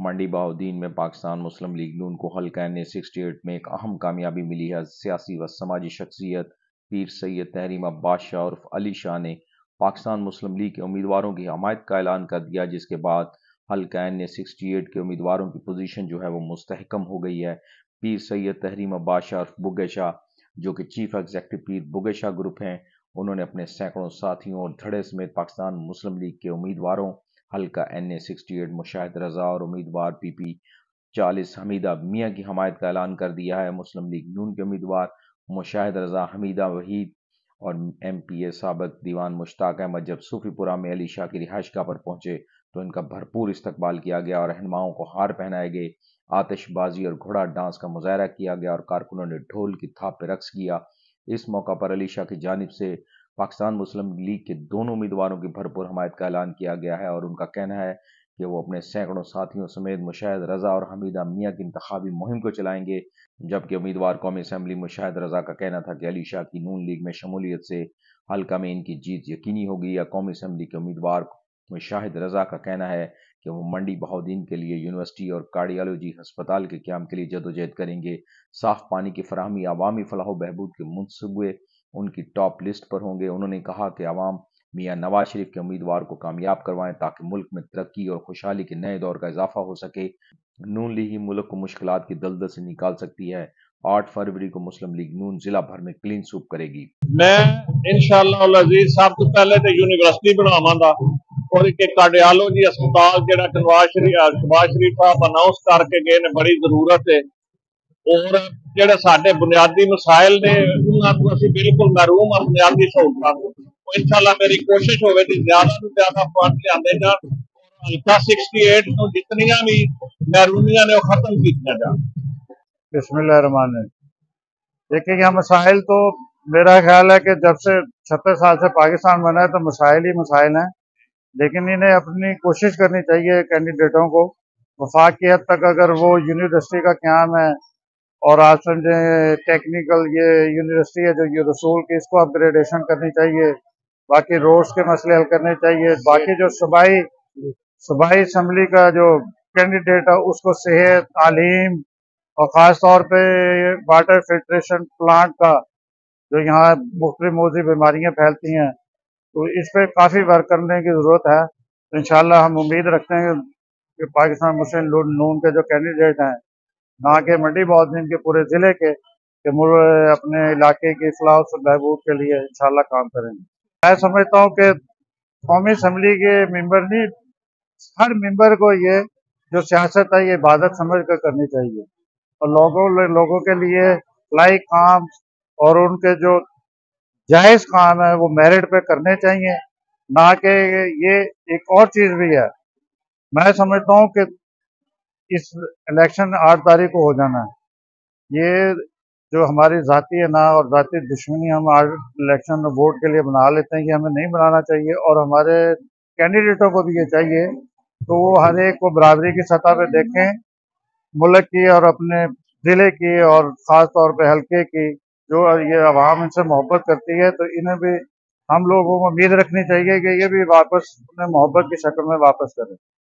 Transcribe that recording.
मंडी बहाउद्दीन में पाकिस्तान मुस्लिम लीग नून को हल्का NA-68 में एक अहम कामयाबी मिली है। सियासी व समाजी शख्सियत पीर सैयद तहरीम अब्बास शाह उर्फ अली शाह ने पाकिस्तान मुस्लिम लीग के उम्मीदवारों की हमायत का ऐलान कर दिया, जिसके बाद हल्का NA-68 के उम्मीदवारों की पोजीशन जो है वो मुस्तहकम हो गई है। पीर सैयद तहरीम अब्बास शाह उर्फ बुग्गे शाह, जो कि चीफ एग्जीक्यूटिव पीर बुग्गे शाह ग्रुप हैं, उन्होंने अपने सैकड़ों साथियों और धड़े समेत पाकिस्तान मुस्लिम लीग के उम्मीदवारों हल्का NA-68 मुशाहिद रजा और उम्मीदवार PP 40 हमीदा मियाँ की हमायत का ऐलान कर दिया है। मुस्लिम लीग नून के उम्मीदवार मुशाहिद रजा, हमीदा वहीद और MPA साबिक दीवान मुश्ताक अहमद जब सूफीपुरा में अली शाह की रिहाइशगाह पर पहुंचे तो इनका भरपूर इस्तकबाल किया गया और रहनुमाओं को हार पहनाए गए। आतिशबाजी और घोड़ा डांस का मुजाहरा किया गया और कारकुनों ने ढोल की थाप पर रक्स किया। इस मौका पर अली शाह की जानिब से पाकिस्तान मुस्लिम लीग के दोनों उम्मीदवारों की भरपूर हमायत का ऐलान किया गया है और उनका कहना है कि वो अपने सैकड़ों साथियों समेत मुशाहिद रजा और हमीदा मियाँ की इंतखाबी मुहिम को चलाएंगे। जबकि उम्मीदवार कौमी असम्बली मुशाहिद रजा का कहना था कि अली शाह की नून लीग में शमूलियत से हल्का में इनकी जीत यकीनी होगी। या कौमी असम्बली के उम्मीदवार मुशाहिद रजा का कहना है कि वो मंडी बहाउद्दीन के लिए यूनिवर्सिटी और कार्डियोलॉजी अस्पताल के क़याम के लिए जदोजहद करेंगे। साफ पानी की फराहमी, अवामी फलाह बहबूद के मनसूबे उनकी टॉप लिस्ट पर होंगे। उन्होंने कहा कि अवाम मियाँ नवाज शरीफ के उम्मीदवार को कामयाब करवाएं ताकि मुल्क में तरक्की और खुशहाली के नए दौर का इजाफा हो सके। नून लीग ही मुल्क को मुश्किलात की दलदल से निकाल सकती है। 8 फरवरी को मुस्लिम लीग नून जिला भर में क्लीन सूप करेगी। मैं इंशाअल्लाह अज़ीज़ सब तो पहले तो यूनिवर्सिटी बनावांगा और एक कार्डियोलॉजी अस्पताल जो शहबाज शरीफ साहब अनाउंस करके गए ने बड़ी जरूरत है और ਜਿਹੜੇ ਸਾਡੇ बुनियादी मसाइल ने उन्होंने ਅਸੀਂ बिल्कुल महरूम ਹਾਂ बुनियादी सहूलतां ਤੋਂ। इंशाअल्लाह मेरी कोशिश होवे कि ज्यादा से ज्यादा फंड लियाते जान और हल्का 68 ਨੂੰ जितनियां भी महरूमियां ने खत्म कीतियां जान। बिस्मिल्लाहिर्रहमानिर्रहीम। देखिए यहाँ मसाइल तो मेरा ख्याल है कि जब से 76 साल से पाकिस्तान बना है तो मसाइल ही मसाइल हैं, लेकिन इन्हें अपनी कोशिश करनी चाहिए कैंडिडेटों को। वफाक की हद तक अगर वो यूनिवर्सिटी का क़याम है और आप समझे टेक्निकल ये यूनिवर्सिटी है जो ये रसूल की, इसको अपग्रेडेशन करनी चाहिए। बाकी रोड्स के मसले हल करने चाहिए। बाकी जो सूबाई असम्बली का जो कैंडिडेट है उसको सेहत, तालीम और ख़ास तौर पे वाटर फिल्ट्रेशन प्लांट का जो यहाँ मुख्तलिफ मौजूद बीमारियाँ फैलती हैं तो इस पर काफ़ी वर्क करने की ज़रूरत है। तो इंशाअल्लाह हम उम्मीद रखते हैं कि पाकिस्तान मुस्लिम लीग नून के जो कैंडिडेट हैं, ना के मंडी बहाउद्दीन के पूरे ज़िले के अपने इलाके की इस्लाह और बहबूद के लिए इंशाअल्लाह काम करेंगे। मैं समझता हूँ कि कौमी असम्बली के मेंबर नहीं, हर मेंबर को ये जो सियासत है ये इबादत समझ कर करनी चाहिए और लोगों के लिए लाइक काम और उनके जो जायज़ काम है वो मेरिट पे करने चाहिए, ना कि ये एक और चीज़ भी है। मैं समझता हूँ कि इस इलेक्शन 8 तारीख को हो जाना है। ये जो हमारी ज़ाती है ना और ज़ाती दुश्मनी हम आज इलेक्शन में वोट के लिए बना लेते हैं, ये हमें नहीं बनाना चाहिए और हमारे कैंडिडेटों को भी ये चाहिए तो वो हर एक को बराबरी की सतह पे देखें, मुल्क की और अपने ज़िले की और ख़ास तौर पे हल्के की। जो ये अवाम इनसे मोहब्बत करती है तो इन्हें भी हम लोगों को उम्मीद रखनी चाहिए कि ये भी वापस उन्हें मोहब्बत की शक्ल में वापस करें।